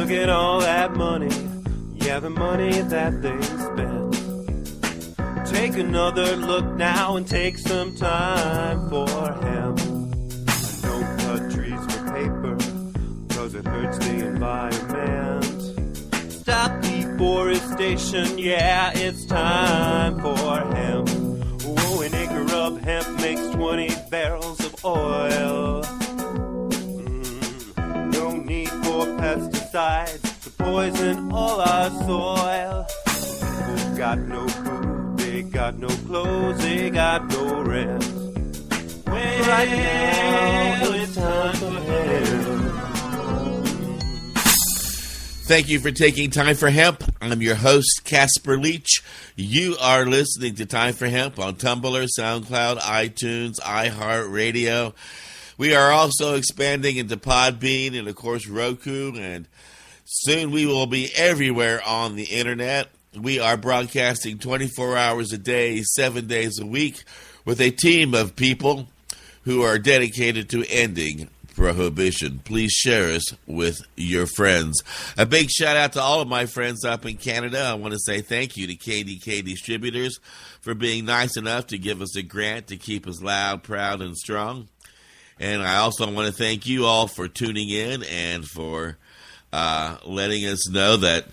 look at all that money, yeah, the money that they spent. Take another look now and take some time for hemp. Don't cut trees for paper, cause it hurts the environment. Stop deforestation, yeah, it's time for hemp. Oh, an acre of hemp makes 20 barrels of oil. No need for pesticides to poison all our soil. People got no food, they got no clothes, they got no rest. Well, right now it's time for hemp. Thank you for taking Time for Hemp. I'm your host, Casper Leitch. You are listening to Time for Hemp on Tumblr, SoundCloud, iTunes, iHeartRadio. We are also expanding into Podbean and, of course, Roku, and soon we will be everywhere on the Internet. We are broadcasting 24 hours a day, 7 days a week, with a team of people who are dedicated to ending prohibition. Please share us with your friends. A big shout out to all of my friends up in Canada. I want to say thank you to KDK Distributors for being nice enough to give us a grant to keep us loud, proud, and strong. And I also want to thank you all for tuning in and for letting us know that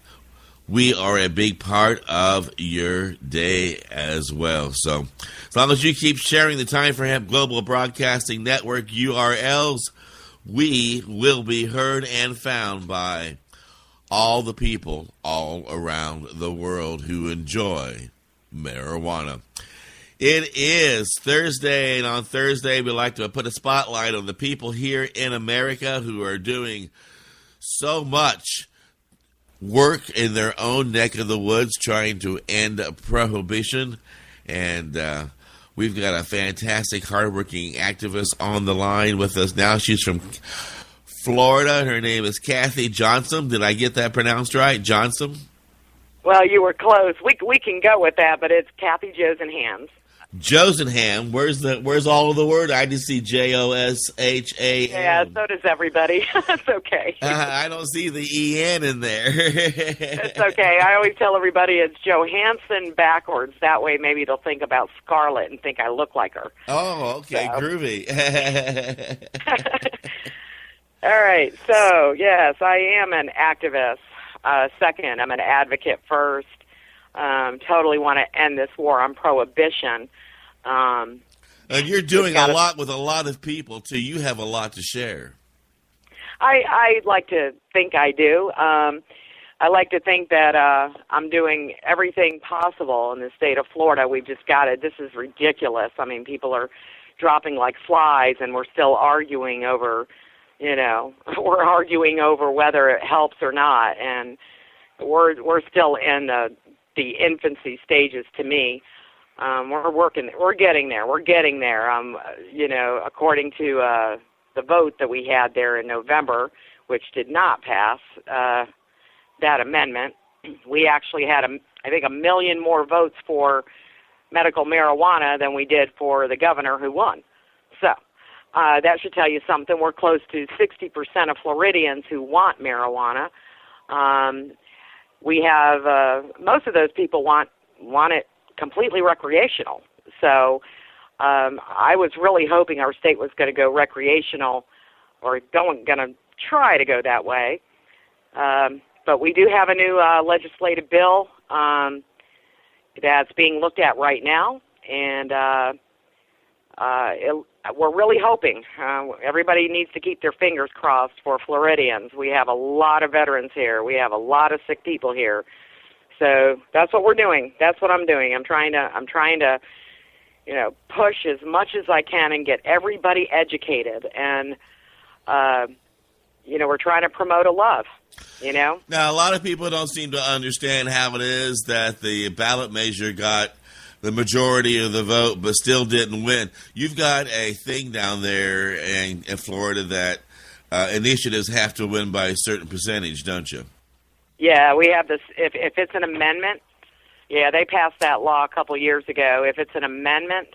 we are a big part of your day as well. So as long as you keep sharing the Time for Hemp Global Broadcasting Network URLs, we will be heard and found by all the people all around the world who enjoy marijuana. It is Thursday, and on Thursday we like to put a spotlight on the people here in America who are doing so much work in their own neck of the woods trying to end prohibition. And we've got a fantastic, hardworking activist on the line with us now. She's from Florida. Her name is Kathy Johnson. Did I get that pronounced right? Johnson? Well, you were close. We can go with that, but it's Kathy Josenhans. Josenhans. Where's all of the word? I just see Joshan. Yeah, so does everybody. It's okay. I don't see the EN in there. It's okay. I always tell everybody it's Johansson backwards. That way maybe they'll think about Scarlett and think I look like her. Oh, okay. So. Groovy. All right. So, yes, I am an activist. Second, I'm an advocate first. Totally want to end this war on prohibition. And you're doing a lot with a lot of people, too. You have a lot to share. I like to think I do. I like to think that I'm doing everything possible in the state of Florida. We've just got it. This is ridiculous. I mean, people are dropping like flies, and we're still arguing over, we're arguing over whether it helps or not. And we're still in the infancy stages to me. We're getting there. According to the vote that we had there in November, which did not pass that amendment, we actually had, I think, 1 million more votes for medical marijuana than we did for the governor who won. So that should tell you something. We're close to 60% of Floridians who want marijuana. We have most of those people want it completely recreational. So I was really hoping our state was going to go recreational, or going to try to go that way. But we do have a new legislative bill that's being looked at right now, and we're really hoping. Everybody needs to keep their fingers crossed for Floridians. We have a lot of veterans here. We have a lot of sick people here. So that's what we're doing. That's what I'm doing. I'm trying to, push as much as I can and get everybody educated. And, we're trying to promote a love, Now, a lot of people don't seem to understand how it is that the ballot measure got the majority of the vote, but still didn't win. You've got a thing down there in Florida that initiatives have to win by a certain percentage, don't you? Yeah, we have this. If it's an amendment, they passed that law a couple years ago. If it's an amendment,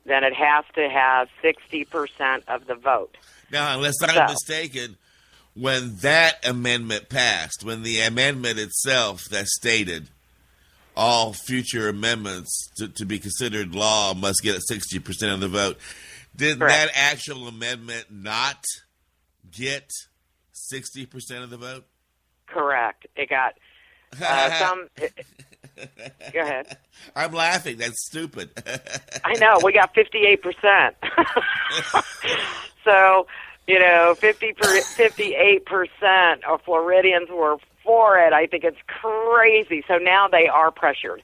then it has to have 60% of the vote. Now, unless I'm mistaken, when that amendment passed, when the amendment itself that stated all future amendments to be considered law must get 60% of the vote, did that actual amendment not get 60% of the vote? Correct. It got some. Go ahead. I'm laughing. That's stupid. I know. We got 58%. So, 58% of Floridians were for it. I think it's crazy. So now they are pressured.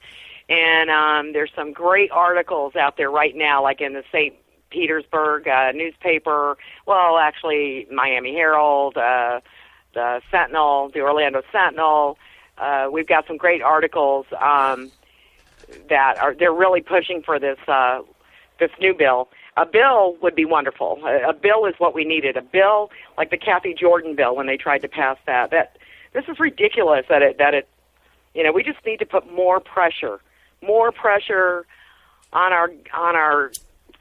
And there's some great articles out there right now, like in the St. Petersburg newspaper, well, actually, Miami Herald, the Sentinel, the Orlando Sentinel. We've got some great articles they're really pushing for this new bill. A bill would be wonderful. A bill is what we needed. A bill like the Kathy Jordan bill when they tried to pass that. This is ridiculous that it we just need to put more pressure on our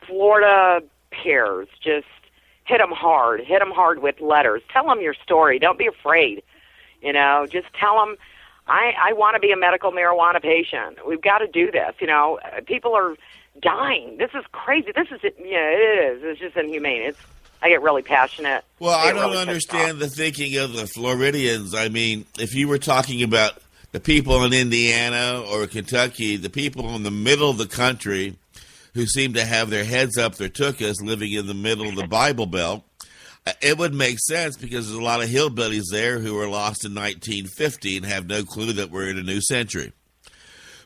Florida peers. Just hit them hard with letters. Tell them your story. Don't be afraid. Just tell them, I want to be a medical marijuana patient. We've got to do this. People are dying. This is crazy. It is. It's just inhumane. I get really passionate. Well, I don't understand the thinking of the Floridians. I mean, if you were talking about the people in Indiana or Kentucky, the people in the middle of the country who seem to have their heads up their tuchus living in the middle of the Bible Belt, it would make sense because there's a lot of hillbillies there who were lost in 1950 and have no clue that we're in a new century.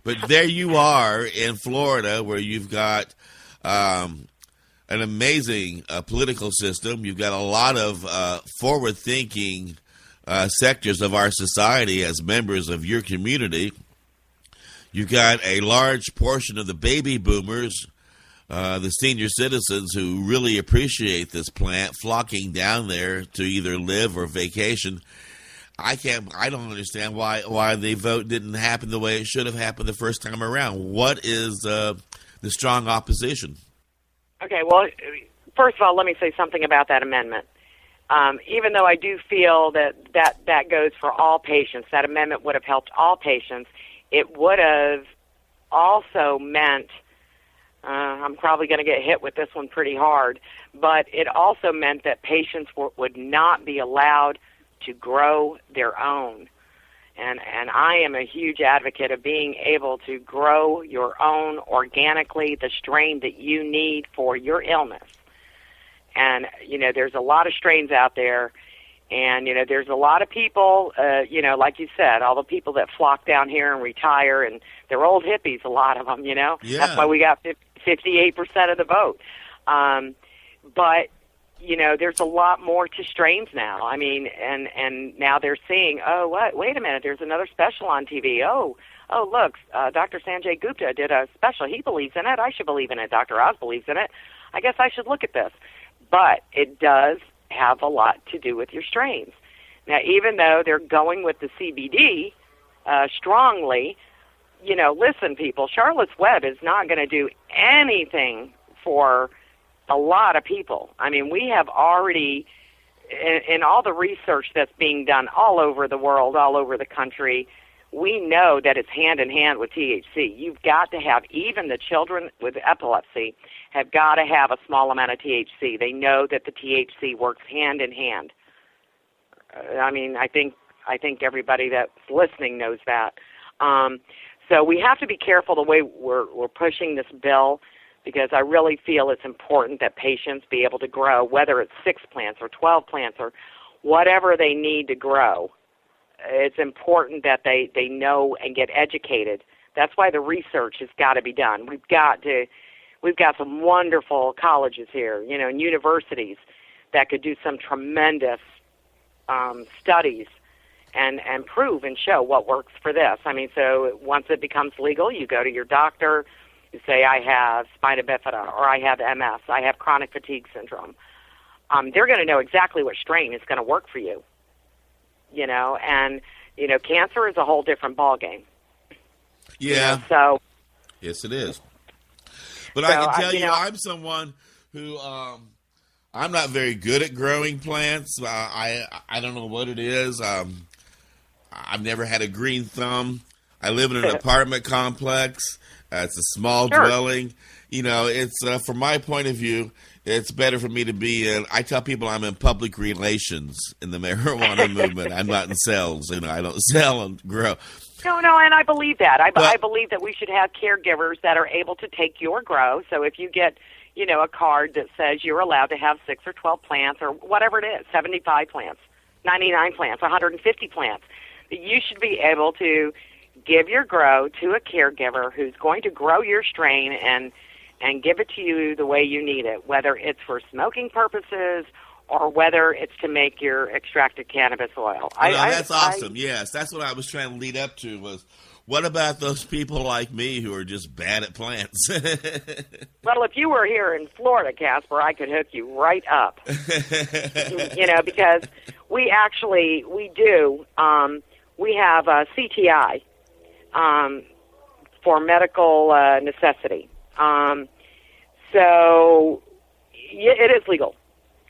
But there you are in Florida where you've got an amazing political system. You've got a lot of forward-thinking sectors of our society as members of your community. You've got a large portion of the baby boomers, the senior citizens who really appreciate this plant, flocking down there to either live or vacation. I don't understand why the vote didn't happen the way it should have happened the first time around. What is the strong opposition? Okay, well, first of all, let me say something about that amendment. Even though I do feel that goes for all patients, that amendment would have helped all patients, it would have also meant, I'm probably going to get hit with this one pretty hard, but it also meant that patients would not be allowed to grow their own. And I am a huge advocate of being able to grow your own organically, the strain that you need for your illness. And, there's a lot of strains out there, and, there's a lot of people, like you said, all the people that flock down here and retire, and they're old hippies, a lot of them, Yeah. That's why we got 58% of the vote. But, there's a lot more to strains now. I mean, and now they're seeing, wait a minute, there's another special on TV. Oh, look, Dr. Sanjay Gupta did a special. He believes in it. I should believe in it. Dr. Oz believes in it. I guess I should look at this. But it does have a lot to do with your strains. Now, even though they're going with the CBD strongly, listen, people, Charlotte's Web is not going to do anything for a lot of people. I mean, we have already, in all the research that's being done all over the world, all over the country, we know that it's hand in hand with THC. You've got to have, even the children with epilepsy have got to have a small amount of THC. They know that the THC works hand in hand. I mean, I think everybody that's listening knows that. So we have to be careful the way we're pushing this bill, because I really feel it's important that patients be able to grow, whether it's 6 plants or 12 plants or whatever they need to grow. It's important that they know and get educated. That's why the research has got to be done. We've got some wonderful colleges here, and universities that could do some tremendous studies and prove and show what works for this. I mean, so once it becomes legal, you go to your doctor, you say, I have spina bifida, or I have MS, I have chronic fatigue syndrome. They're going to know exactly what strain is going to work for you. And, cancer is a whole different ballgame. Yeah. So. Yes, it is. But I can tell you, I'm someone who I'm not very good at growing plants. I don't know what it is. I've never had a green thumb. I live in an apartment complex. It's a small dwelling. It's from my point of view, it's better for me to be in. I tell people I'm in public relations in the marijuana movement. I'm not in sales. I don't sell and grow. No, and I believe that. I believe that we should have caregivers that are able to take your grow. So if you get, a card that says you're allowed to have 6 or 12 plants or whatever it is, 75 plants, 99 plants, 150 plants, you should be able to give your grow to a caregiver who's going to grow your strain and give it to you the way you need it, whether it's for smoking purposes or whether it's to make your extracted cannabis oil. That's awesome. Yes, that's what I was trying to lead up to was, what about those people like me who are just bad at plants? Well, if you were here in Florida, Casper, I could hook you right up. Because we do. We have CTI for medical necessity. So it is legal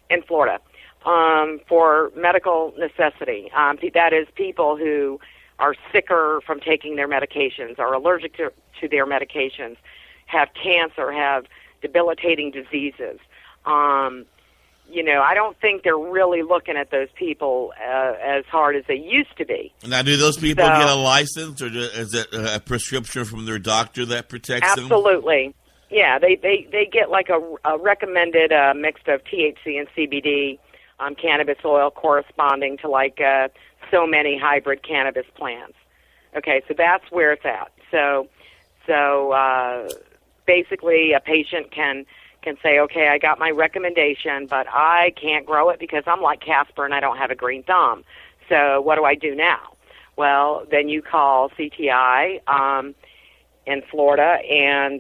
in Florida for medical necessity. That is people who are sicker from taking their medications, are allergic to their medications, have cancer, have debilitating diseases. I don't think they're really looking at those people as hard as they used to be. Now, do those people get a license, or is it a prescription from their doctor that protects them? Absolutely. Yeah, they get like a recommended mix of THC and CBD cannabis oil corresponding to like so many hybrid cannabis plants. Okay, so that's where it's at. So basically a patient can say, okay, I got my recommendation, but I can't grow it because I'm like Casper and I don't have a green thumb. So what do I do now? Well, then you call CTI in Florida, and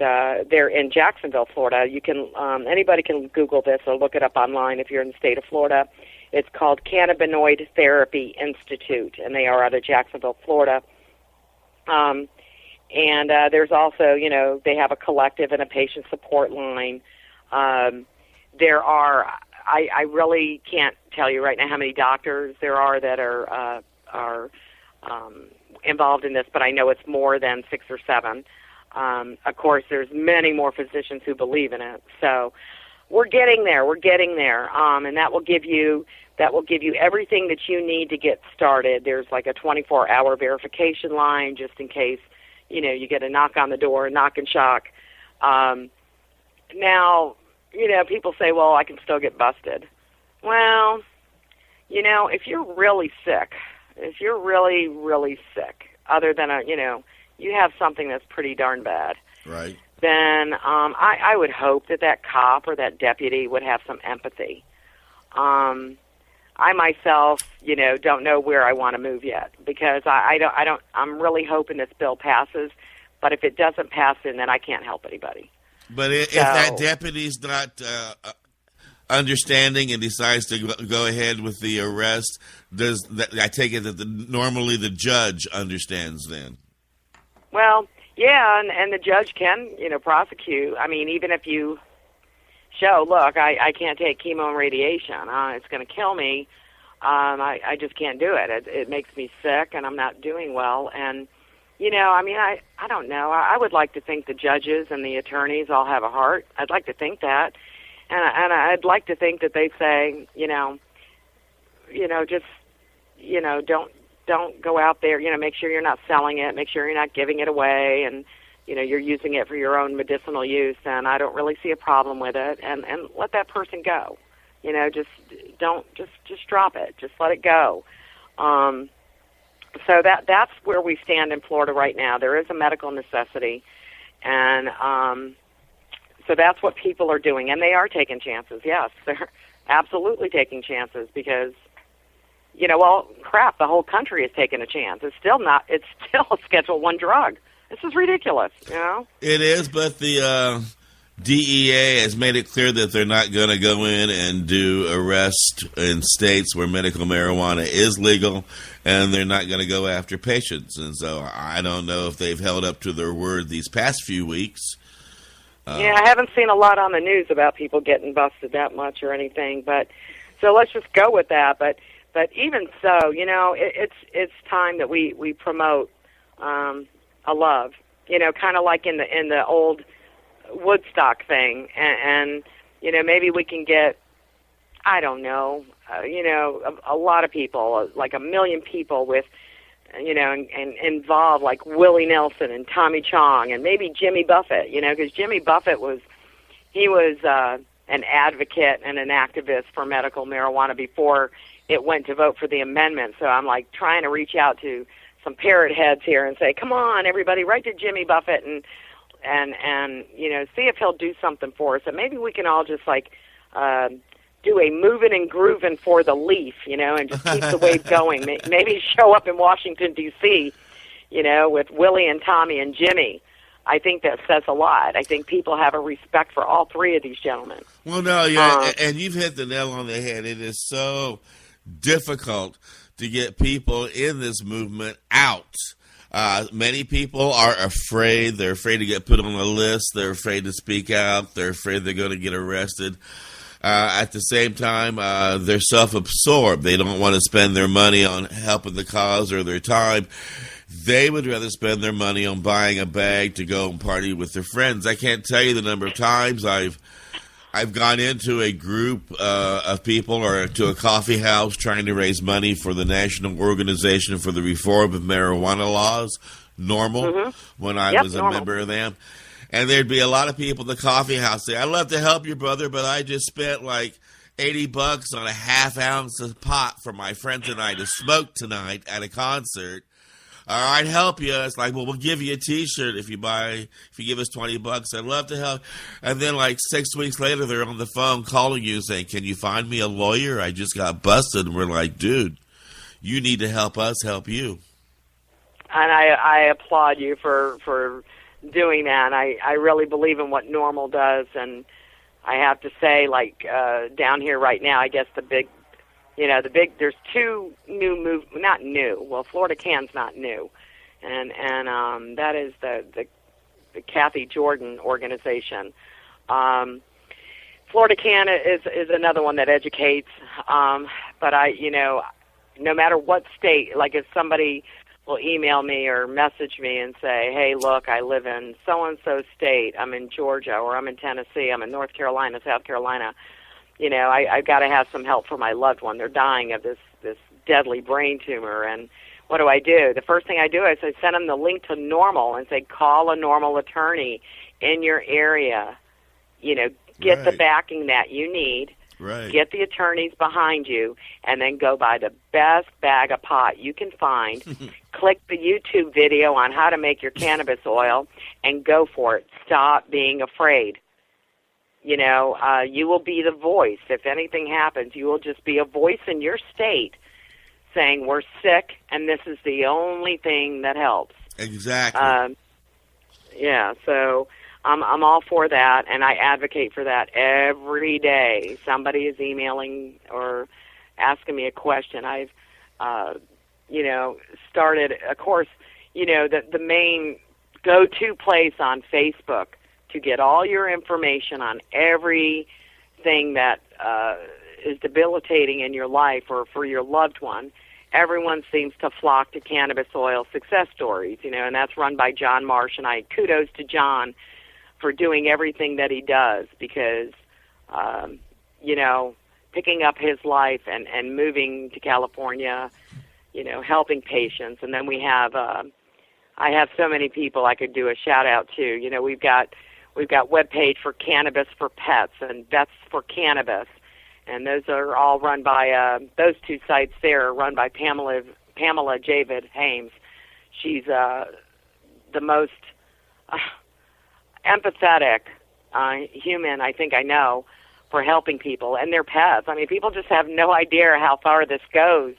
they're in Jacksonville, Florida. You can anybody can Google this or look it up online if you're in the state of Florida. It's called Cannabinoid Therapy Institute, and they are out of Jacksonville, Florida. And there's also, they have a collective and a patient support line. There are, I really can't tell you right now how many doctors there are that are involved in this, but I know it's more than 6 or 7. Of course, there's many more physicians who believe in it. So we're getting there. And that will give you everything that you need to get started. There's like a 24-hour verification line just in case, you get a knock on the door, knock and shock. Now, people say, well, I can still get busted. Well, if you're really sick, if you're really, really sick, other than you have something that's pretty darn bad, right? Then I would hope that cop or that deputy would have some empathy. I myself, don't know where I want to move yet because I'm really hoping this bill passes, but if it doesn't pass, then I can't help anybody. But if that deputy's not understanding and decides to go ahead with the arrest, I take it that normally the judge understands then? Well, yeah, and the judge can, prosecute. I mean, even if you show, look, I can't take chemo and radiation. It's going to kill me. I just can't do it. It makes me sick, and I'm not doing well. And, I don't know. I would like to think the judges and the attorneys all have a heart. I'd like to think that. And I'd like to think that they say, don't go out there, make sure you're not selling it, make sure you're not giving it away, and, you're using it for your own medicinal use, and I don't really see a problem with it, and let that person go. Just drop it. Just let it go. So that's where we stand in Florida right now. There is a medical necessity, and so that's what people are doing, and they are taking chances. Yes, they're absolutely taking chances because, crap, the whole country is taking a chance. It's still a Schedule I drug. This is ridiculous, It is, but the DEA has made it clear that they're not going to go in and do arrests in states where medical marijuana is legal, and they're not going to go after patients. And so I don't know if they've held up to their word these past few weeks. Yeah, I haven't seen a lot on the news about people getting busted that much or anything, but so let's just go with that. But even so, you know, it's time that we promote a love, you know, kind of like in the old Woodstock thing, and you know, maybe we can get, I don't know, you know, a lot of people, like 1 million people with, you know, and involved, like Willie Nelson and Tommy Chong and maybe Jimmy Buffett, you know, because Jimmy Buffett was an advocate and an activist for medical marijuana before it went to vote for the amendment. So I'm like trying to reach out to some parrot heads here and say, come on, everybody, write to Jimmy Buffett and you know, see if he'll do something for us. And maybe we can all just like do a moving and grooving for the leaf, you know, and just keep the wave going. Maybe show up in Washington, D.C., you know, with Willie and Tommy and Jimmy. I think that says a lot. I think people have a respect for all three of these gentlemen. Well, no, yeah, and you've hit the nail on the head. It is so difficult to get people in this movement out. Many people are afraid. They're afraid to get put on a list. They're afraid to speak out. They're afraid they're going to get arrested. At the same time, they're self-absorbed. They don't want to spend their money on helping the cause or their time. They would rather spend their money on buying a bag to go and party with their friends. I can't tell you the number of times I've gone into a group of people or to a coffee house trying to raise money for the National Organization for the Reform of Marijuana Laws, NORML, when I was a member of them. And there'd be a lot of people at the coffee house say, I'd love to help you, brother, but I just spent like $80 on a half ounce of pot for my friends and I to smoke tonight at a concert. I'd help you. It's like, well, we'll give you a T-shirt if you give us $20. I'd love to help. And then like 6 weeks later, they're on the phone calling you saying, can you find me a lawyer? I just got busted. And we're like, dude, you need to help us help you. And I applaud you for doing that. I really believe in what NORML does, and I have to say, like, down here right now, I guess there's two new not new. Well, Florida Can's not new, and that is the Kathy Jordan organization. Florida Can is another one that educates, but no matter what state, like if somebody will email me or message me and say, hey, look, I live in so-and-so state, I'm in Georgia, or I'm in Tennessee, I'm in North Carolina, South Carolina, you know, I've got to have some help for my loved one. They're dying of this deadly brain tumor, and what do? The first thing I do is I send them the link to NORML and say, call a NORML attorney in your area, you know, get the backing that you need. Right. Get the attorneys behind you, and then go buy the best bag of pot you can find. Click the YouTube video on how to make your cannabis oil, and go for it. Stop being afraid. You know, you will be the voice. If anything happens, you will just be a voice in your state saying, we're sick, and this is the only thing that helps. Exactly. So I'm all for that, and I advocate for that every day. Somebody is emailing or asking me a question. I've, started, of course, the main go-to place on Facebook to get all your information on everything that is debilitating in your life or for your loved one. Everyone seems to flock to Cannabis Oil Success Stories, and that's run by John Marsh, and I kudos to John for doing everything that he does because, picking up his life and moving to California, helping patients. And then we have, I have so many people I could do a shout out to. We've got webpage for Cannabis for Pets and Vets for Cannabis. And those are all run by, those two sites there are run by Pamela Javid Hames. She's the most empathetic human I think I know for helping people and their pets. I mean, people just have no idea how far this goes,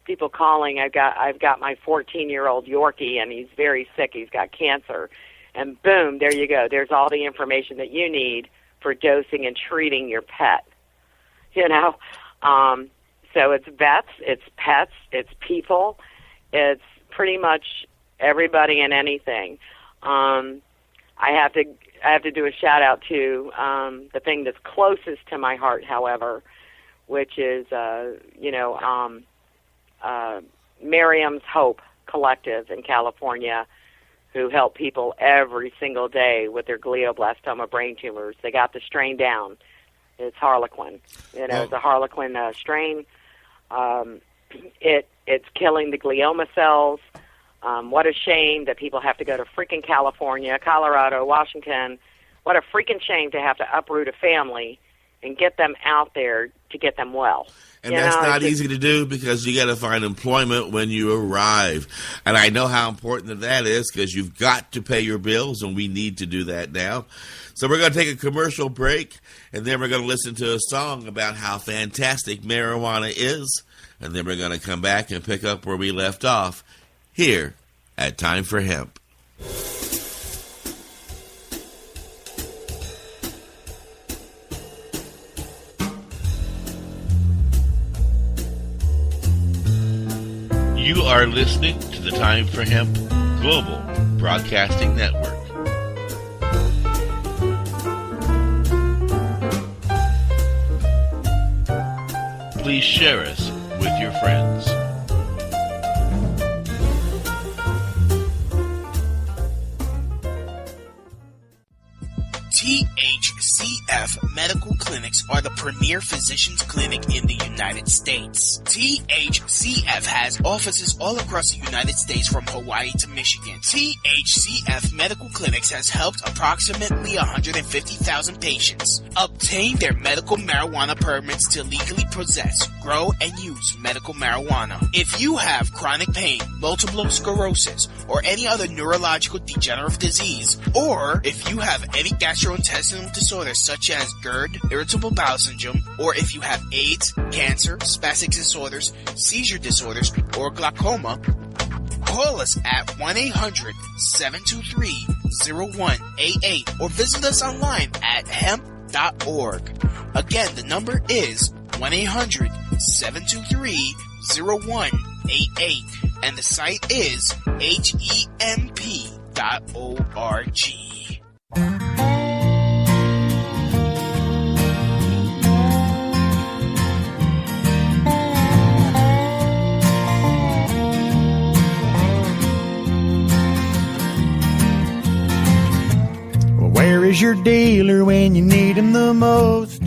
people calling, I've got my 14-year-old Yorkie, and he's very sick. He's got cancer. And boom, there you go. There's all the information that you need for dosing and treating your pet, So it's vets, it's pets, it's people, it's pretty much everybody and anything. I have to do a shout out to the thing that's closest to my heart, however, which is Miriam's Hope Collective in California, who help people every single day with their glioblastoma brain tumors. They got the strain down. It's Harlequin. It's a Harlequin strain. It's killing the glioma cells. What a shame that people have to go to freaking California, Colorado, Washington. What a freaking shame to have to uproot a family and get them out there to get them well. And that's not easy to do because you got to find employment when you arrive. And I know how important that is because you've got to pay your bills, and we need to do that now. So we're going to take a commercial break, and then we're going to listen to a song about how fantastic marijuana is. And then we're going to come back and pick up where we left off here at Time for Hemp. You are listening to the Time for Hemp Global Broadcasting Network. Please share us with your friends. THCF Medical Clinics are the premier physicians clinic in the United States. THCF has offices all across the United States from Hawaii to Michigan. THCF Medical Clinics has helped approximately 150,000 patients obtain their medical marijuana permits to legally possess, grow, and use medical marijuana. If you have chronic pain, multiple sclerosis, or any other neurological degenerative disease, or if you have any gastrointestinal disorders such as GERD, irritable bowel syndrome, or if you have AIDS, cancer, spastic disorders, seizure disorders, or glaucoma, call us at 1-800-723-0188 or visit us online at hemp.org. Again, the number is 1-800-723-0188 and the site is hemp.org. Where is your dealer when you need him the most?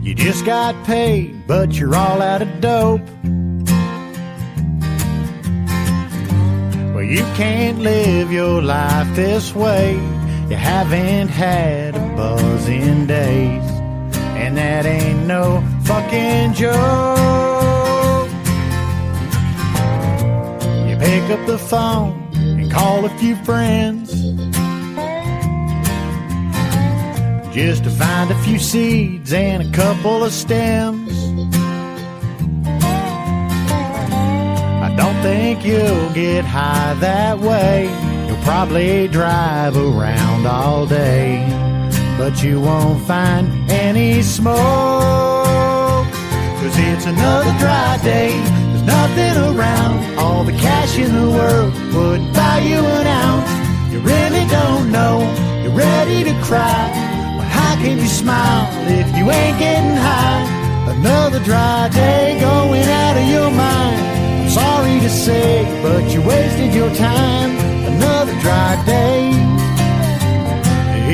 You just got paid, but you're all out of dope. Well, you can't live your life this way. You haven't had a buzz in days, and that ain't no fucking joke. You pick up the phone and call a few friends just to find a few seeds and a couple of stems. I don't think you'll get high that way. You'll probably drive around all day, but you won't find any smoke. 'Cause it's another dry day, there's nothing around. All the cash in the world would buy you an ounce. You really don't know, you're ready to cry. Well, how can you smile if you ain't getting high? Another dry day going out of your mind. I'm sorry to say, but you wasted your time. Another dry day,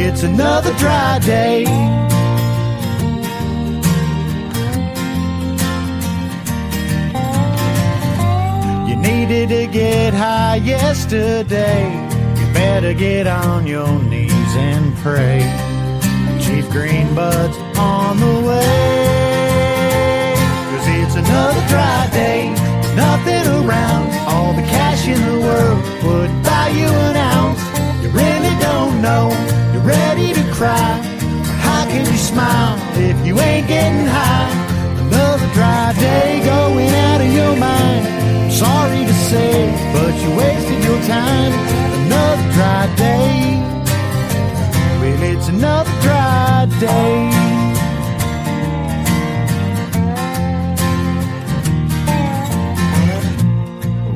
it's another dry day. You needed to get high yesterday. You better get on your knees and pray. Chief Greenbud's on the way. 'Cause it's another dry day, nothing around. All the cash in the world would buy you an ounce. You really don't know, you're ready to cry. How can you smile if you ain't getting high? Another dry day going out of your mind. Sorry to say, but you wasted your time. Another dry day. Well, it's another dry day.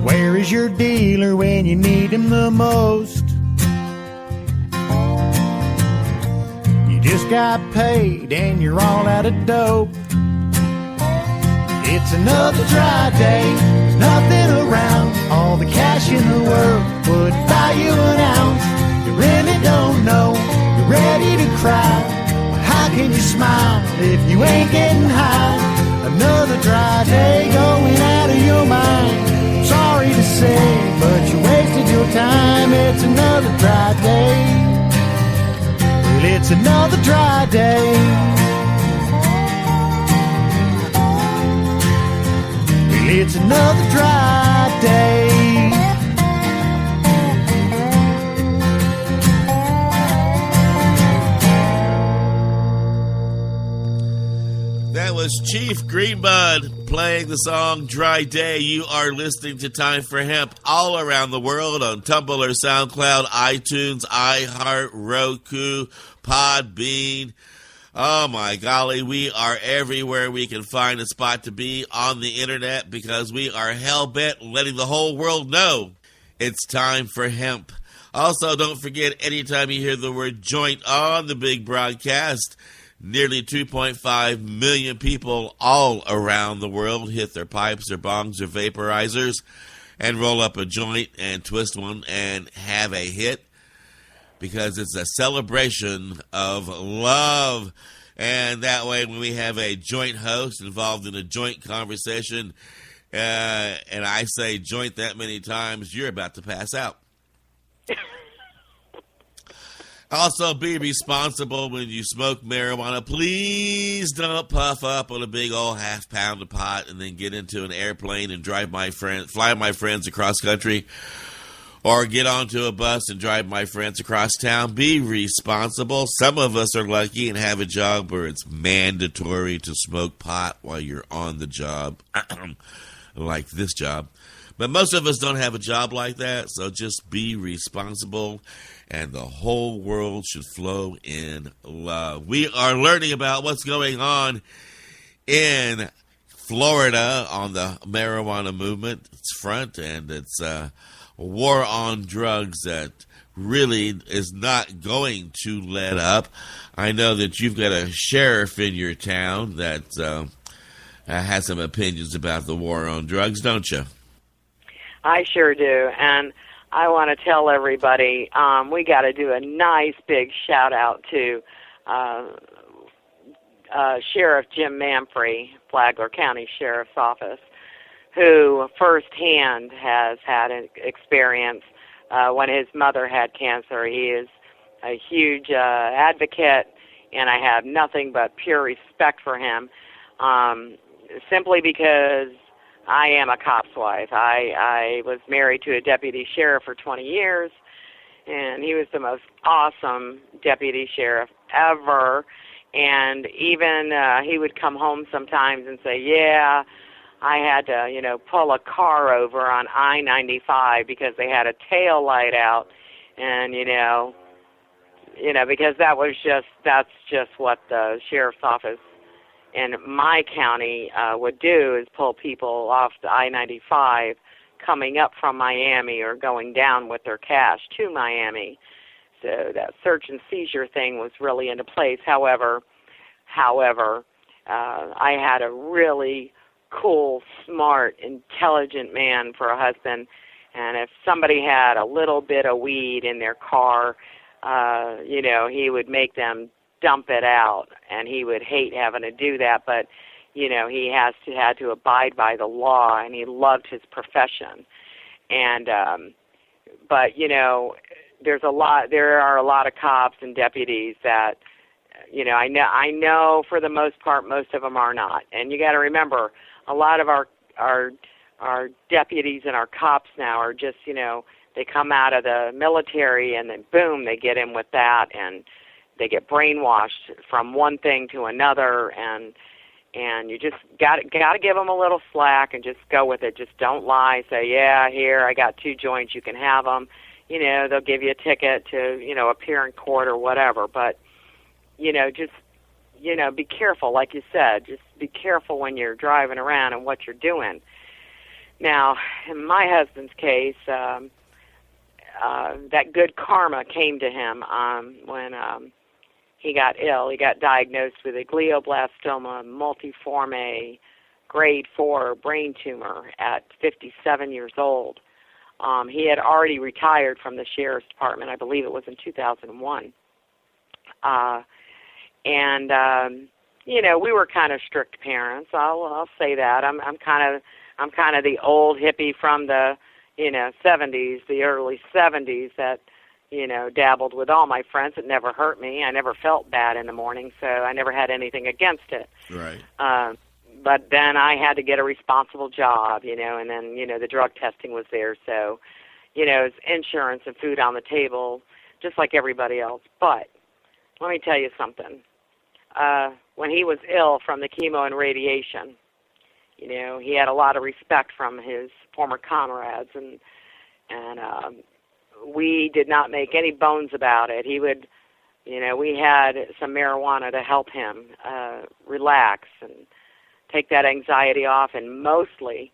Where is your dealer when you need him the most. You just got paid and you're all out of dope. It's another dry day, there's nothing around. All the cash in the world would buy you an ounce. You really don't know, you're ready to cry. But how can you smile if you ain't getting high? Another dry day going out of your mind. Sorry to say, but you wasted your time. It's another dry day. Well, it's another dry day. It's another dry day. That was Chief Greenbud playing the song Dry Day. You are listening to Time for Hemp all around the world on Tumblr, SoundCloud, iTunes, iHeart, Roku, Podbean. Oh, my golly, we are everywhere we can find a spot to be on the internet because we are hell-bent letting the whole world know it's time for hemp. Also, don't forget, anytime you hear the word joint on the big broadcast, nearly 2.5 million people all around the world hit their pipes, their bongs, their vaporizers, and roll up a joint and twist one and have a hit. Because it's a celebration of love. And that way, when we have a joint host involved in a joint conversation, and I say joint that many times, you're about to pass out. Also, be responsible when you smoke marijuana. Please don't puff up on a big old half-pound of pot and then get into an airplane and fly my friends across country. Or get onto a bus and drive my friends across town. Be responsible. Some of us are lucky and have a job where it's mandatory to smoke pot while you're on the job, like this job. But most of us don't have a job like that, so just be responsible, and the whole world should flow in love. We are learning about what's going on in Florida on the marijuana movement. It's front, and it's war on drugs that really is not going to let up. I know that you've got a sheriff in your town that has some opinions about the war on drugs, don't you? I sure do, and I want to tell everybody we got to do a nice big shout-out to Sheriff Jim Manfrey, Flagler County Sheriff's Office, who firsthand has had an experience when his mother had cancer. He is a huge advocate, and I have nothing but pure respect for him, simply because I am a cop's wife. I was married to a deputy sheriff for 20 years, and he was the most awesome deputy sheriff ever. And even he would come home sometimes and say, yeah, I had to, pull a car over on I-95 because they had a tail light out, and because that's just what the sheriff's office in my county would do, is pull people off the I-95 coming up from Miami or going down with their cash to Miami. So that search and seizure thing was really into place. However, I had a really cool, smart, intelligent man for a husband, and if somebody had a little bit of weed in their car, he would make them dump it out, and he would hate having to do that, but he had to abide by the law, and he loved his profession. And but there are a lot of cops and deputies that I know for the most part most of them are not. And you got to remember, a lot of our deputies and our cops now are just they come out of the military and then boom, they get in with that, and they get brainwashed from one thing to another, and you just got to give them a little slack and just go with it. Just don't lie. Say, yeah, here, I got 2 joints, you can have them. They'll give you a ticket to, appear in court or whatever. But, just, be careful, like you said. Just be careful when you're driving around and what you're doing. Now, in my husband's case, that good karma came to him when he got ill. He got diagnosed with a glioblastoma multiforme grade 4 brain tumor at 57 years old. He had already retired from the sheriff's department. I believe it was in 2001. We were kind of strict parents. I'll say that. I'm kind of the old hippie from the 70s, the early 70s that dabbled with all my friends. It never hurt me. I never felt bad in the morning, so I never had anything against it. Right. But then I had to get a responsible job, and then the drug testing was there, so it's insurance and food on the table, just like everybody else. But let me tell you something. When he was ill from the chemo and radiation, he had a lot of respect from his former comrades, and we did not make any bones about it. He would, we had some marijuana to help him relax and take that anxiety off, and mostly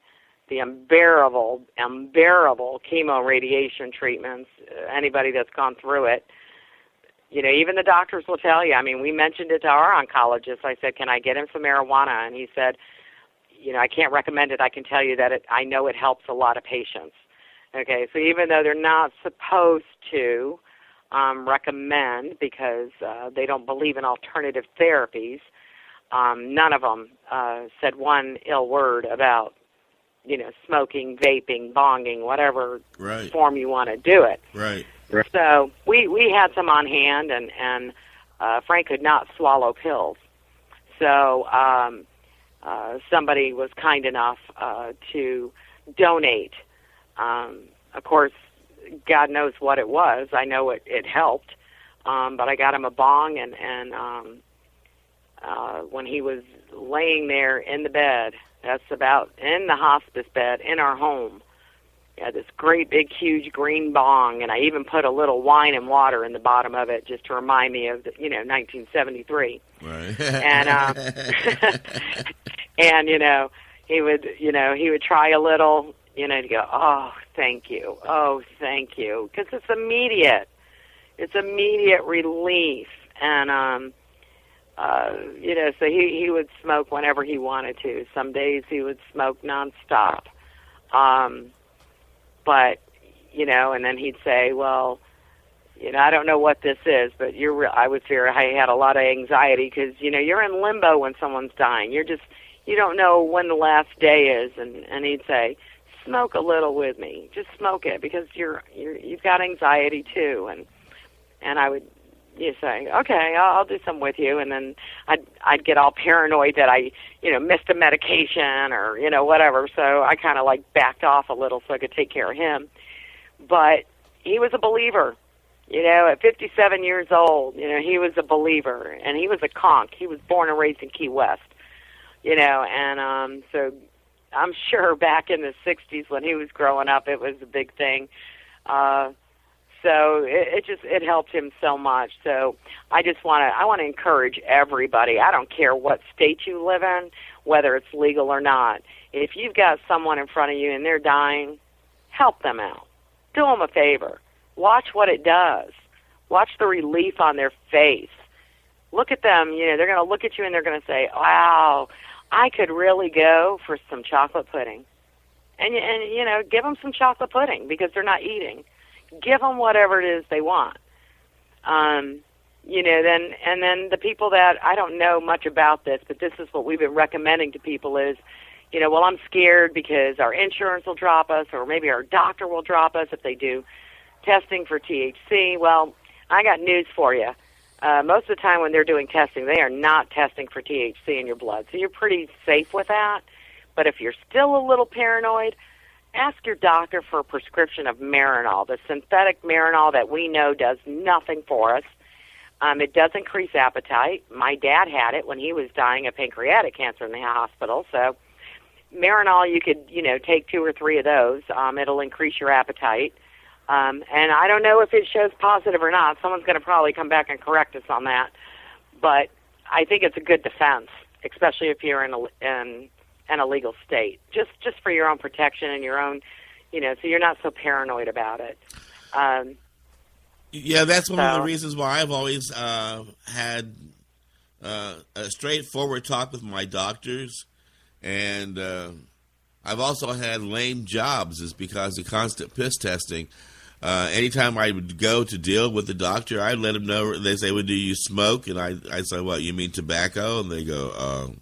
the unbearable chemo and radiation treatments. Anybody that's gone through it, even the doctors will tell you. I mean, we mentioned it to our oncologist. I said, can I get him some marijuana? And he said, I can't recommend it. I can tell you that I know it helps a lot of patients. Okay, so even though they're not supposed to recommend because they don't believe in alternative therapies, none of them said one ill word about, smoking, vaping, bonging, whatever form you want to do it. Right. So we had some on hand, and Frank could not swallow pills. So somebody was kind enough to donate. Of course, God knows what it was. I know it helped, but I got him a bong, and when he was laying there in the bed, that's about in the hospice bed in our home, he had this great big huge green bong, and I even put a little wine and water in the bottom of it just to remind me of 1973. Right. And and he would try a little, to go, oh, thank you, because it's immediate relief, and so he would smoke whenever he wanted to. Some days he would smoke nonstop. But, and then he'd say, well, I don't know what this is, but I would fear I had a lot of anxiety because, you're in limbo when someone's dying. You don't know when the last day is. And he'd say, smoke a little with me. Just smoke it because you've got anxiety too. And I would say, okay, I'll do some with you. And then I'd get all paranoid that I, missed a medication or, whatever. So I kind of backed off a little so I could take care of him. But he was a believer, at 57 years old, he was a believer, and he was a conch. He was born and raised in Key West, and so I'm sure back in the 60s when he was growing up, it was a big thing. So it helped him so much. So I want to encourage everybody. I don't care what state you live in, whether it's legal or not. If you've got someone in front of you and they're dying, help them out. Do them a favor. Watch what it does. Watch the relief on their face. Look at them. They're going to look at you and they're going to say, wow, I could really go for some chocolate pudding. And give them some chocolate pudding because they're not eating. Give them whatever it is they want. Then the people that, I don't know much about this, but this is what we've been recommending to people is, well, I'm scared because our insurance will drop us or maybe our doctor will drop us if they do testing for THC. Well, I got news for you. Most of the time when they're doing testing, they are not testing for THC in your blood. So you're pretty safe with that. But if you're still a little paranoid, ask your doctor for a prescription of Marinol, the synthetic Marinol that we know does nothing for us. It does increase appetite. My dad had it when he was dying of pancreatic cancer in the hospital. So Marinol, you could, take 2 or 3 of those. It'll increase your appetite. And I don't know if it shows positive or not. Someone's going to probably come back and correct us on that. But I think it's a good defense, especially if you're in and a legal state, just for your own protection and your own, so you're not so paranoid about it. Yeah, that's one of the reasons why I've always had a straightforward talk with my doctors, and I've also had lame jobs is because of constant piss testing. Anytime I would go to deal with the doctor, I'd let them know. They say, well, do you smoke? And I'd say, what, you mean tobacco? And they go,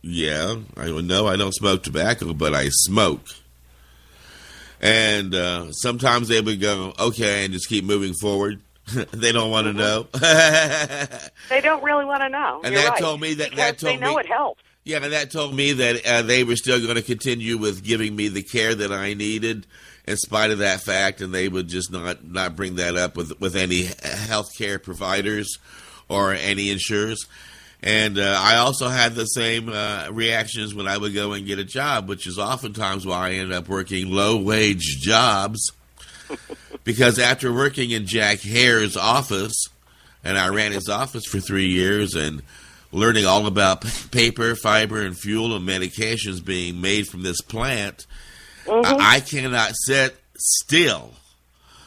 yeah. I go, no, I don't smoke tobacco, but I smoke. And sometimes they would go, okay, and just keep moving forward. They don't want to know. They don't really want to know. And You're that right. told me that Because they know it helps. Yeah, and that told me that they were still going to continue with giving me the care that I needed in spite of that fact, and they would just not bring that up with any healthcare providers or any insurers. And I also had the same reactions when I would go and get a job, which is oftentimes why I ended up working low-wage jobs. Because after working in Jack Hare's office, and I ran his office for 3 years, and learning all about paper, fiber, and fuel and medications being made from this plant, I cannot sit still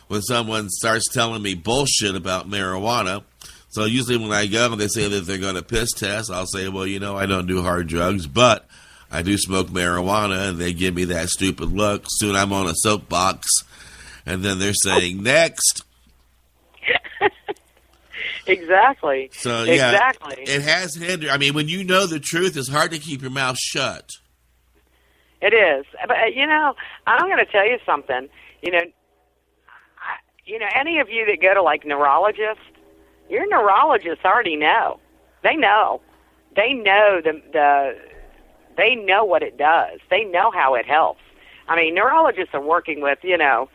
when someone starts telling me bullshit about marijuana. So usually when I go and they say that they're going to piss test, I'll say, well, I don't do hard drugs, but I do smoke marijuana, and they give me that stupid look. Soon I'm on a soapbox, and then they're saying, next. Exactly. So, yeah, exactly. It has hindered. I mean, when you know the truth, it's hard to keep your mouth shut. It is. But, I'm going to tell you something. Any of you that go to, like, neurologists, your neurologists already know. They know. They know they know what it does. They know how it helps. I mean, neurologists are working with, MS.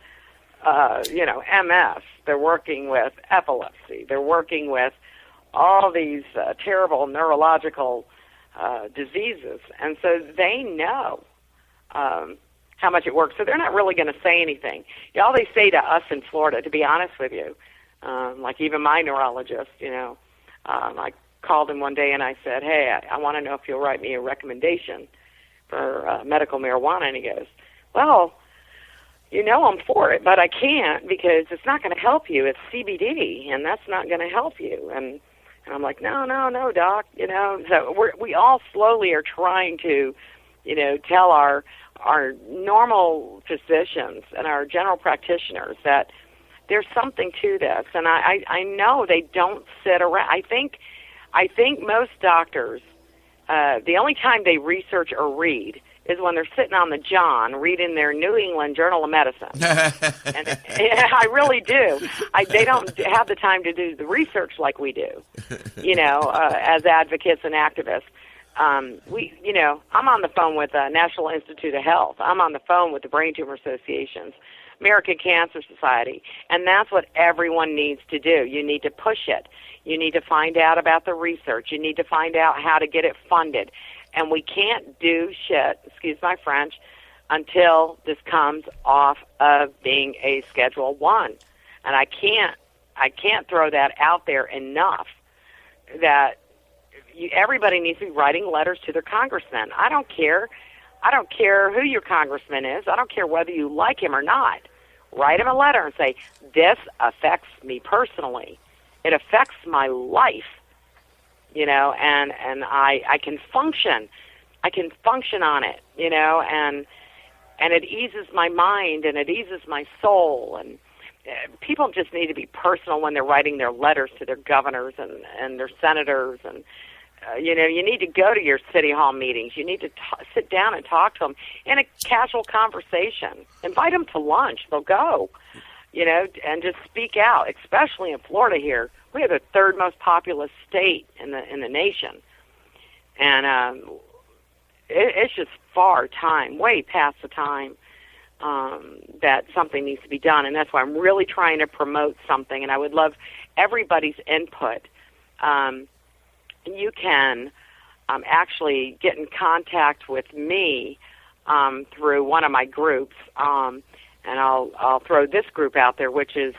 They're working with epilepsy. They're working with all these terrible neurological diseases. And so they know how much it works. So they're not really going to say anything. All they say to us in Florida, to be honest with you, like even my neurologist, I called him one day and I said, hey, I want to know if you'll write me a recommendation for medical marijuana. And he goes, well, I'm for it, but I can't because it's not going to help you. It's CBD, and that's not going to help you. And I'm like, no, doc. So we all slowly are trying to, tell our normal physicians and our general practitioners that there's something to this. And I know they don't sit around. I think most doctors, the only time they research or read is when they're sitting on the John reading their New England Journal of Medicine. And I really do. They don't have the time to do the research like we do, as advocates and activists. I'm on the phone with the National Institute of Health. I'm on the phone with the Brain Tumor Associations, American Cancer Society, and that's what everyone needs to do. You need to push it. You need to find out about the research. You need to find out how to get it funded. And we can't do shit, excuse my French, until this comes off of being a Schedule 1. And I can't throw that out there enough that everybody needs to be writing letters to their congressman. I don't care who your congressman is. I don't care whether you like him or not. Write him a letter and say, this affects me personally. It affects my life. And I can function. I can function on it, and it eases my mind and it eases my soul. And people just need to be personal when they're writing their letters to their governors and their senators. And, you need to go to your city hall meetings. You need to sit down and talk to them in a casual conversation. Invite them to lunch. They'll go, and just speak out, especially in Florida here. We are the third most populous state in the nation, and it's just way past the time that something needs to be done, and that's why I'm really trying to promote something. And I would love everybody's input. You can actually get in contact with me through one of my groups, and I'll throw this group out there, which is.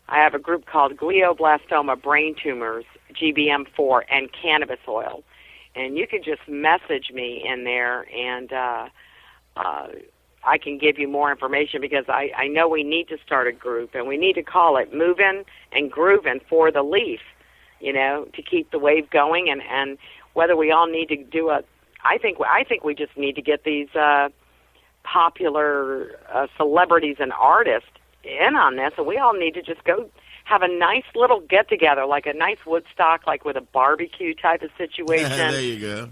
I have a group called Glioblastoma Brain Tumors, GBM4, and Cannabis Oil. and you can just message me in there, and I can give you more information, because I know we need to start a group, and we need to call it Moving and Grooving for the Leaf, to keep the wave going, and whether we all need to do I think we just need to get these popular celebrities and artists in on this, and we all need to just go have a nice little get-together, like a nice Woodstock, like with a barbecue type of situation. There you go.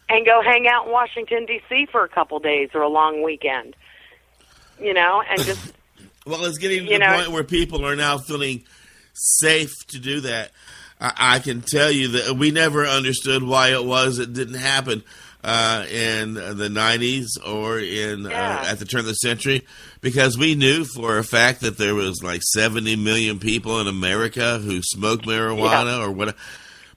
And go hang out in Washington, D.C. for a couple days or a long weekend, and just... Well, it's getting to the point where people are now feeling safe to do that. I can tell you that we never understood why it didn't happen in the 90s or at the turn of the century, because we knew for a fact that there was like 70 million people in America who smoked marijuana or whatever.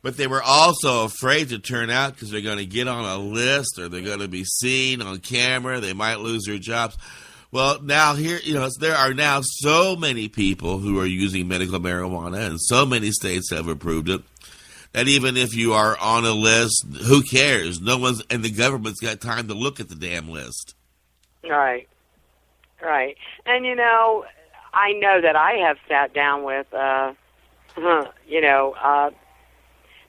But they were also afraid to turn out because they're going to get on a list, or they're going to be seen on camera. They might lose their jobs. Well, now here, there are now so many people who are using medical marijuana, and so many states have approved it, that even if you are on a list, who cares? No one's, and the government's got time to look at the damn list. Right. And, I know that I have sat down with,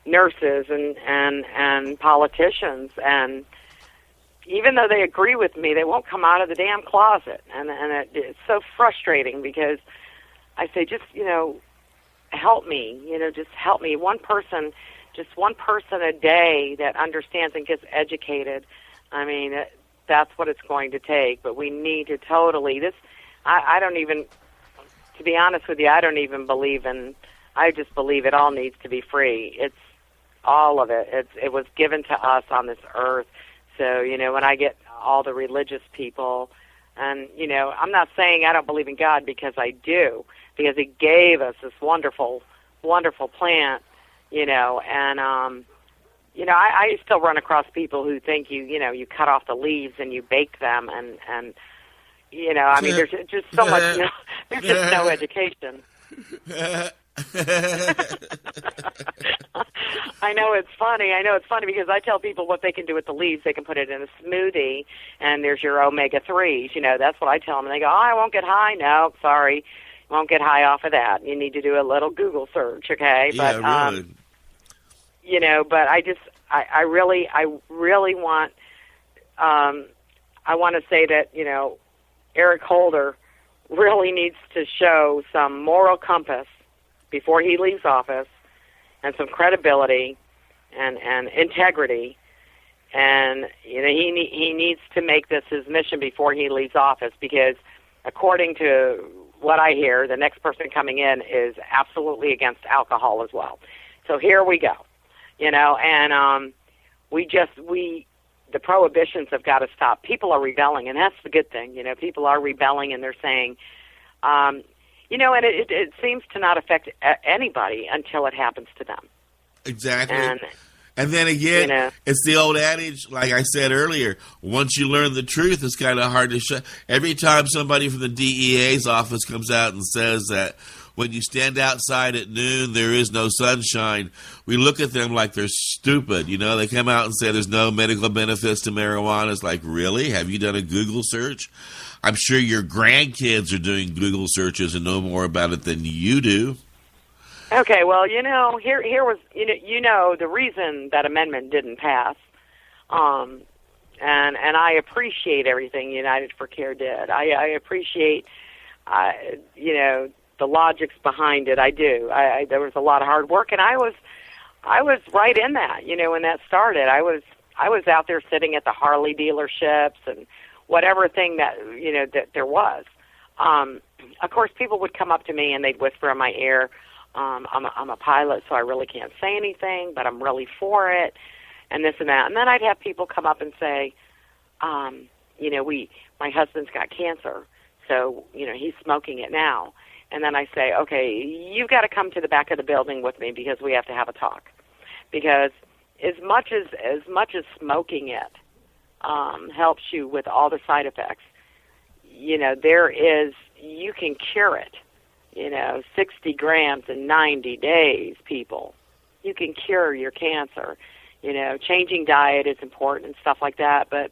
nurses and politicians, and even though they agree with me, they won't come out of the damn closet, and it's so frustrating, because I say, just help me, just help me. One person a day that understands and gets educated. I mean, that's what it's going to take. But we need to totally I don't even, to be honest with you, I don't even believe in. I just believe it all needs to be free. It's all of it. It was given to us on this earth. So, when I get all the religious people, and, I'm not saying I don't believe in God, because I do, because He gave us this wonderful, wonderful plant, and, I still run across people who think you cut off the leaves and you bake them, and I mean, there's just so much, there's just no education. I know it's funny because I tell people what they can do with the leaves. They can put it in a smoothie, and there's your omega-3s. That's what I tell them. And they go, I won't get high. No, sorry. You won't get high off of that. You need to do a little Google search, okay? Yeah, but, really. But I really want, I want to say that, Eric Holder really needs to show some moral compass before he leaves office, and some credibility and integrity, and he needs to make this his mission before he leaves office, because according to what I hear, the next person coming in is absolutely against alcohol as well. So here we go, and the prohibitions have got to stop. People are rebelling, and that's the good thing. People are rebelling, and they're saying, and it seems to not affect anybody until it happens to them. Exactly. And then again, it's the old adage, like I said earlier, once you learn the truth, it's kind of hard to shut. Every time somebody from the DEA's office comes out and says that when you stand outside at noon, there is no sunshine, we look at them like they're stupid. They come out and say there's no medical benefits to marijuana. It's like, really? Have you done a Google search? I'm sure your grandkids are doing Google searches and know more about it than you do. Okay, well, here was, the reason that amendment didn't pass, and I appreciate everything United for Care did. I appreciate, the logics behind it. I do. There was a lot of hard work, and I was right in that. When that started, I was out there sitting at the Harley dealerships and whatever thing that that there was. Of course, people would come up to me and they'd whisper in my ear, I'm a pilot, so I really can't say anything, but I'm really for it, and this and that. And then I'd have people come up and say, my husband's got cancer, so, he's smoking it now. And then I say, okay, you've got to come to the back of the building with me, because we have to have a talk. Because as much as smoking it helps you with all the side effects, you can cure it. 60 grams in 90 days, people. You can cure your cancer. changing diet is important and stuff like that. But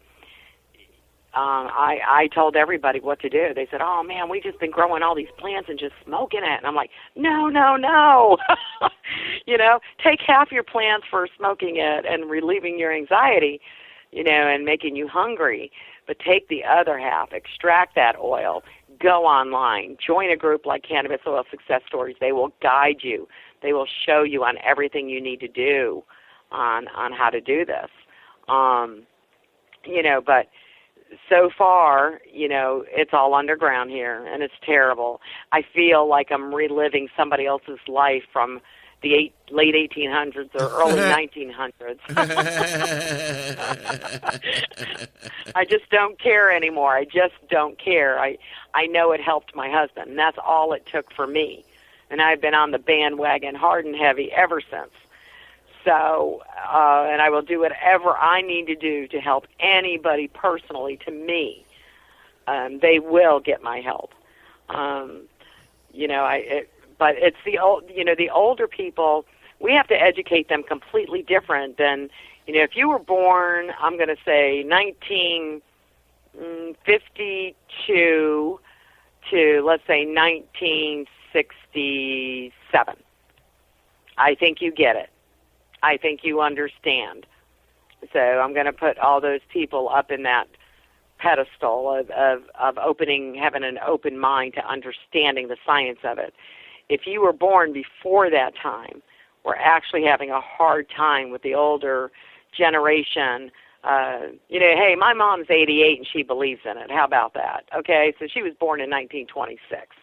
I told everybody what to do. They said, "Oh man, we've just been growing all these plants and just smoking it." And I'm like, "No, no, no." Take half your plants for smoking it and relieving your anxiety, and making you hungry. But take the other half, extract that oil, go online, join a group like Cannabis Oil Success Stories. They will guide you. They will show you on everything you need to do on how to do this. But so far, it's all underground here, and it's terrible. I feel like I'm reliving somebody else's life from the late 1800s or early 1900s. I just don't care anymore. I just don't care. I know it helped my husband, and that's all it took for me. And I've been on the bandwagon hard and heavy ever since. So, and I will do whatever I need to do to help anybody personally to me. They will get my help. But it's the older people, we have to educate them completely different than, if you were born, I'm going to say 1952 to, let's say, 1967. I think you get it. I think you understand. So I'm going to put all those people up in that pedestal of having an open mind to understanding the science of it. If you were born before that time, we're actually having a hard time with the older generation. Hey, my mom's 88 and she believes in it. How about that? Okay, so she was born in 1926.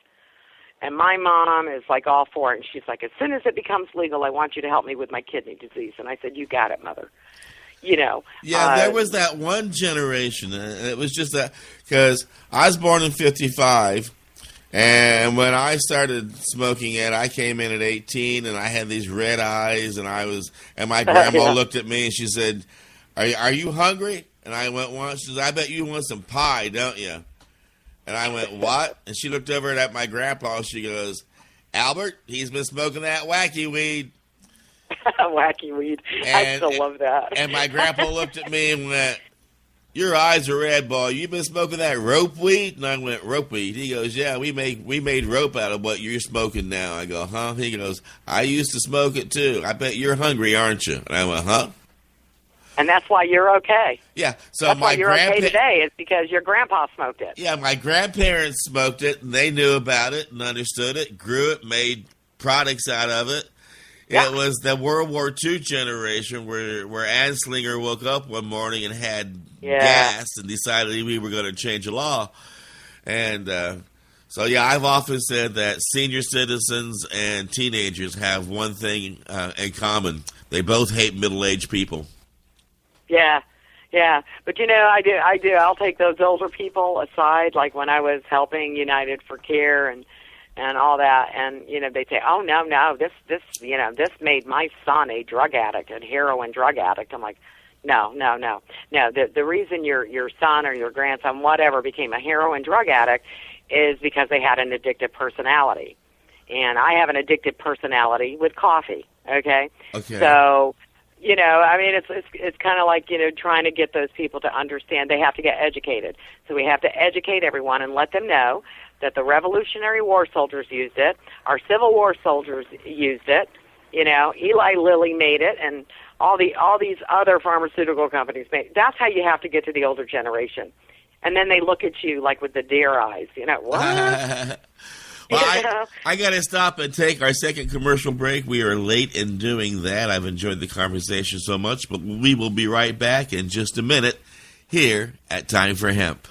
And my mom is like all for it. And she's like, as soon as it becomes legal, I want you to help me with my kidney disease. And I said, you got it, Mother. Yeah, there was that one generation. And it was just that, because I was born in 55. And when I started smoking it, I came in at 18, and I had these red eyes, and my grandma looked at me, and she said, are you hungry? And I went, well, she says, I bet you want some pie, don't you? And I went, what? And she looked over at my grandpa, and she goes, Albert, he's been smoking that wacky weed. Wacky weed. I still love that. And my grandpa looked at me and went, your eyes are red, boy. You been smoking that rope weed? And I went, rope weed. He goes, yeah, we made rope out of what you're smoking now. I go, huh? He goes, I used to smoke it too. I bet you're hungry, aren't you? And I went, huh? And that's why you're okay. Yeah. So that's why you're okay today. Is because your grandpa smoked it. Yeah, my grandparents smoked it, and they knew about it and understood it, grew it, made products out of it. Yeah. It was the World War II generation where Anslinger woke up one morning and had gas and decided we were going to change the law. And I've often said that senior citizens and teenagers have one thing in common. They both hate middle-aged people. Yeah. But, I do. I'll take those older people aside, like when I was helping United for Care and all that, and they say, "Oh no, this made my son a drug addict, a heroin drug addict." I'm like, no. The reason your son or your grandson, whatever, became a heroin drug addict is because they had an addictive personality, and I have an addictive personality with coffee. Okay. So, it's kind of like trying to get those people to understand they have to get educated. So we have to educate everyone and let them know that the Revolutionary War soldiers used it, our Civil War soldiers used it, Eli Lilly made it, and all these other pharmaceutical companies made it. That's how you have to get to the older generation. And then they look at you like with the deer eyes, what? Well, I got to stop and take our second commercial break. We are late in doing that. I've enjoyed the conversation so much, but we will be right back in just a minute here at Time for Hemp.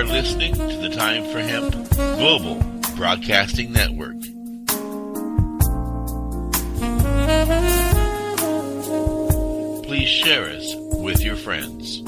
Listening to the Time for Hemp Global Broadcasting Network. share us with your friends.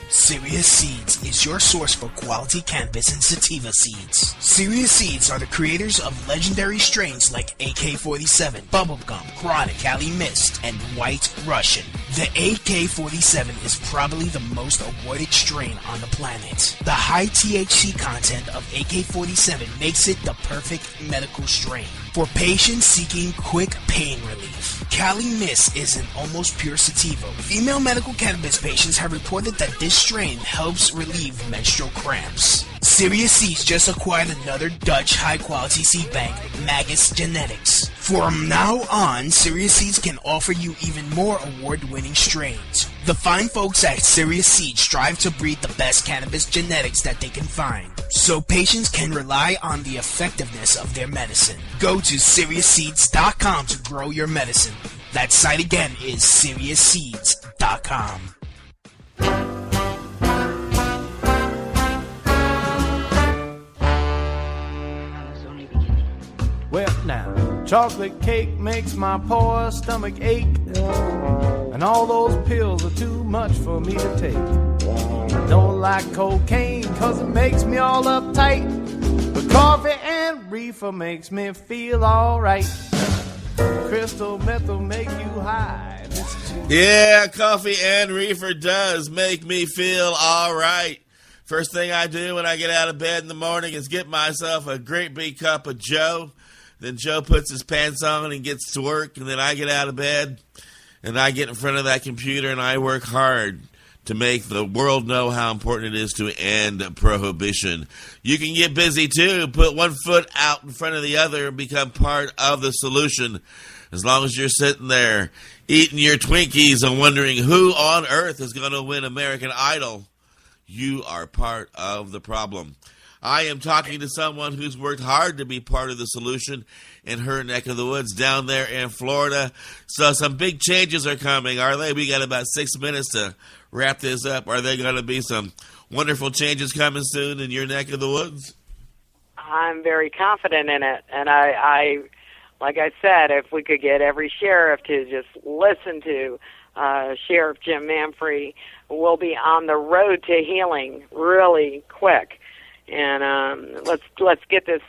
Serious Seeds is your source for quality cannabis and sativa seeds. Serious Seeds are the creators of legendary strains like AK-47, Bubblegum, Chronic, Cali Mist, and White Russian. The AK-47 is probably the most awarded strain on the planet. The high THC content of AK-47 makes it the perfect medical strain for patients seeking quick pain relief. Cali Mist is an almost pure sativa. Female medical cannabis patients have reported that this strain helps relieve menstrual cramps. Serious Seeds just acquired another Dutch high-quality seed bank, Magus Genetics. From now on, Serious Seeds can offer you even more award-winning strains. The fine folks at Serious Seeds strive to breed the best cannabis genetics that they can find, so patients can rely on the effectiveness of their medicine. Go to SeriousSeeds.com to grow your medicine. That site again is SeriousSeeds.com. Well, now, chocolate cake makes my poor stomach ache, and all those pills are too much for me to take. Don't like cocaine, cause it makes me all uptight, but coffee and reefer makes me feel alright. Crystal meth will make you high. Yeah, coffee and reefer does make me feel all right. First thing I do when I get out of bed in the morning is get myself a great big cup of Joe. Then Joe puts his pants on and gets to work, and then I get out of bed, and I get in front of that computer, and I work hard to make the world know how important it is to end prohibition. You can get busy, too. Put one foot out in front of the other and become part of the solution. As long as you're sitting there eating your Twinkies and wondering who on earth is going to win American Idol, you are part of the problem. I am talking to someone who's worked hard to be part of the solution in her neck of the woods down there in Florida. So some big changes are coming, are they? We got about 6 minutes to wrap this up. Are there going to be some wonderful changes coming soon in your neck of the woods? I'm very confident in it. And I like I said, if we could get every sheriff to just listen to Sheriff Jim Manfrey, we'll be on the road to healing really quick. And let's get this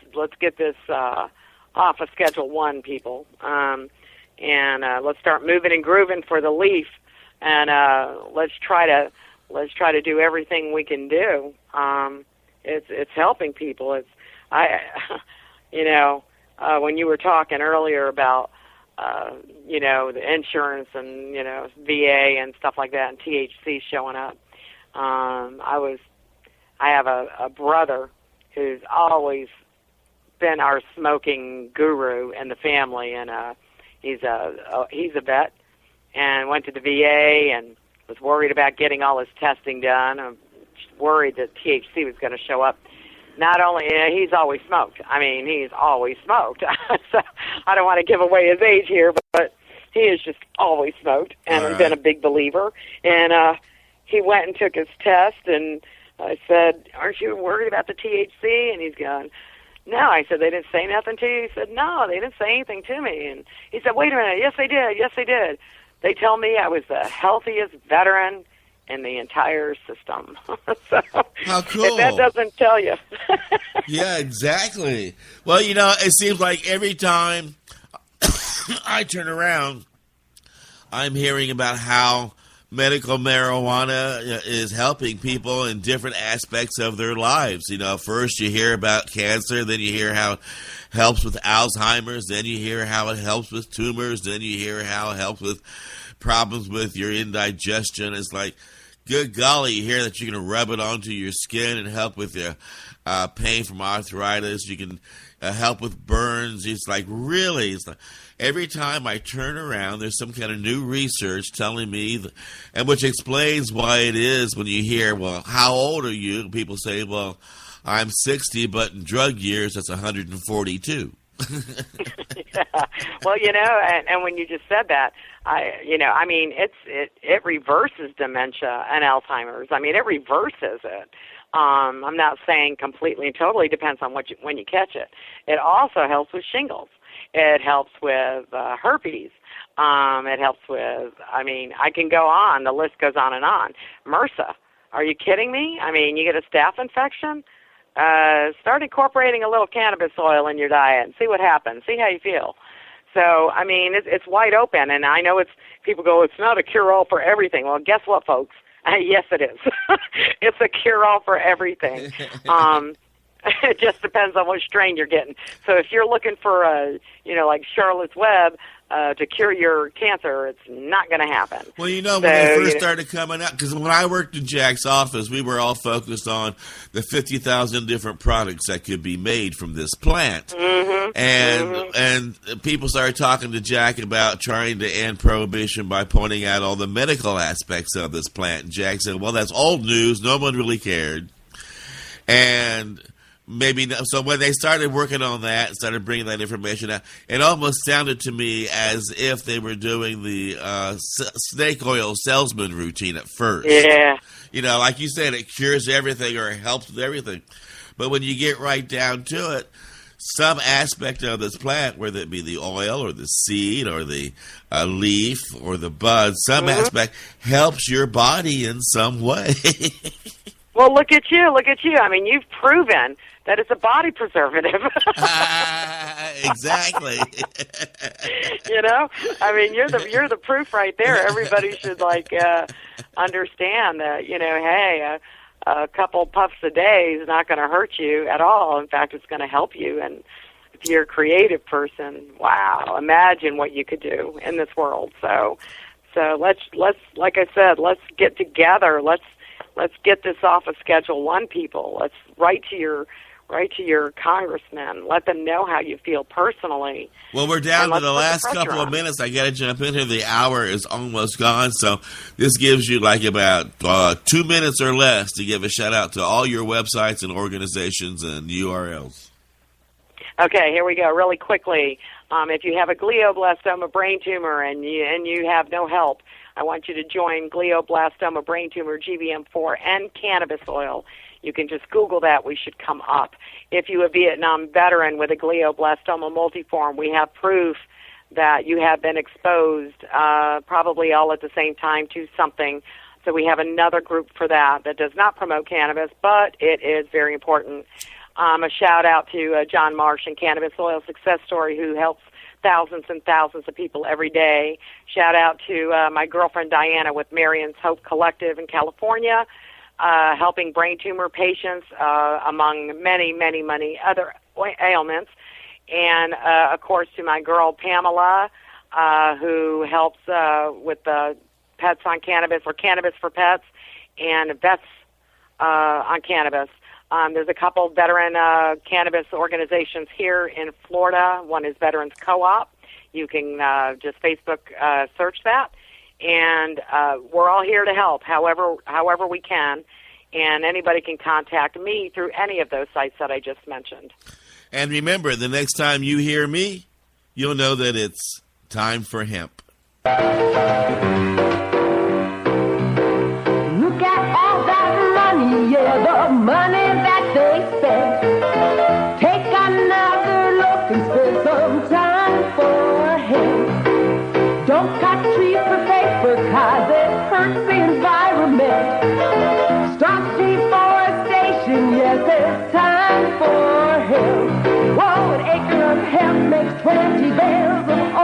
off of Schedule 1, people, and let's start moving and grooving for the leaf, and let's try to do everything we can do. It's helping people. When you were talking earlier about the insurance and VA and stuff like that, and THC showing up, I have a brother who's always been our smoking guru in the family, and he's a vet and went to the VA and was worried about getting all his testing done. I'm worried that THC was going to show up. Not only he's always smoked. I mean, he's always smoked. So I don't want to give away his age here, but he has just always smoked and been a big believer. And he went and took his test, and I said, "Aren't you worried about the THC?" And he's gone, "No." I said, "They didn't say nothing to you?" He said, "No, they didn't say anything to me." And he said, "Wait a minute. Yes, they did. Yes, they did. They tell me I was the healthiest veteran in the entire system." So, how cool. If that doesn't tell you. Yeah, exactly. Well, it seems like every time I turn around, I'm hearing about how medical marijuana is helping people in different aspects of their lives. First you hear about cancer, then you hear how it helps with Alzheimer's, then you hear how it helps with tumors, then you hear how it helps with problems with your indigestion. It's like, good golly, you hear that you can rub it onto your skin and help with your pain from arthritis. You can help with burns. It's like, really, it's like every time I turn around, there's some kind of new research telling me, and which explains why it is when you hear, well, how old are you? People say, well, I'm 60, but in drug years, that's 142. Yeah. Well, and when you just said that, it reverses dementia and Alzheimer's. I mean, it reverses it. I'm not saying completely and totally, depends on when you catch it. It also helps with shingles. It helps with herpes. It helps with, I can go on. The list goes on and on. MRSA. Are you kidding me? I mean, you get a staph infection? Start incorporating a little cannabis oil in your diet and see what happens. See how you feel. So, it's wide open, and I know people go, it's not a cure-all for everything. Well, guess what, folks? Yes, it is. It's a cure-all for everything. It just depends on what strain you're getting. So if you're looking for like Charlotte's Web to cure your cancer, it's not going to happen. Well, when they first started coming out, because when I worked in Jack's office, we were all focused on the 50,000 different products that could be made from this plant. Mm-hmm. And people started talking to Jack about trying to end prohibition by pointing out all the medical aspects of this plant. And Jack said, well, that's old news. No one really cared. And maybe not. So when they started working on that, started bringing that information out, it almost sounded to me as if they were doing the snake oil salesman routine at first. Yeah. Like you said, it cures everything or it helps with everything. But when you get right down to it, some aspect of this plant, whether it be the oil or the seed or the leaf or the bud, some aspect helps your body in some way. Well, look at you. I mean, you've proven that it's a body preservative. Exactly. You're the proof right there. Everybody should understand that, hey, a couple puffs a day is not going to hurt you at all. In fact, it's going to help you. And if you're a creative person, wow, imagine what you could do in this world. So let's like I said, let's get together. Let's get this off of Schedule I, people. Let's write to your congressman. Let them know how you feel personally. Well, we're down to the last couple of minutes. I got to jump in here. The hour is almost gone, so this gives you about 2 minutes or less to give a shout-out to all your websites and organizations and URLs. Okay, here we go. Really quickly, if you have a glioblastoma brain tumor and you have no help, I want you to join glioblastoma brain tumor, GBM4, and cannabis oil. You can just Google that. We should come up. If you're a Vietnam veteran with a glioblastoma multiforme, we have proof that you have been exposed probably all at the same time to something. So we have another group for that does not promote cannabis, but it is very important. A shout-out to John Marsh and Cannabis Oil Success Story, who helps thousands and thousands of people every day. Shout-out to my girlfriend Diana with Marion's Hope Collective in California, helping brain tumor patients among many, many, many other ailments. And, of course, to my girl Pamela, who helps with the Pets on Cannabis or Cannabis for Pets and Vets on Cannabis. There's a couple veteran cannabis organizations here in Florida. One is Veterans Co-op. You can just Facebook search that. And we're all here to help however we can. And anybody can contact me through any of those sites that I just mentioned. And remember, the next time you hear me, you'll know that it's time for hemp. Look at all that money, yeah, the money that they spend. Take another look and spend some time for hemp. Don't cut trees for paper, 'cause it hurts the environment. Stop deforestation, yes, it's time for hemp. Whoa, an acre of hemp makes 20 bales of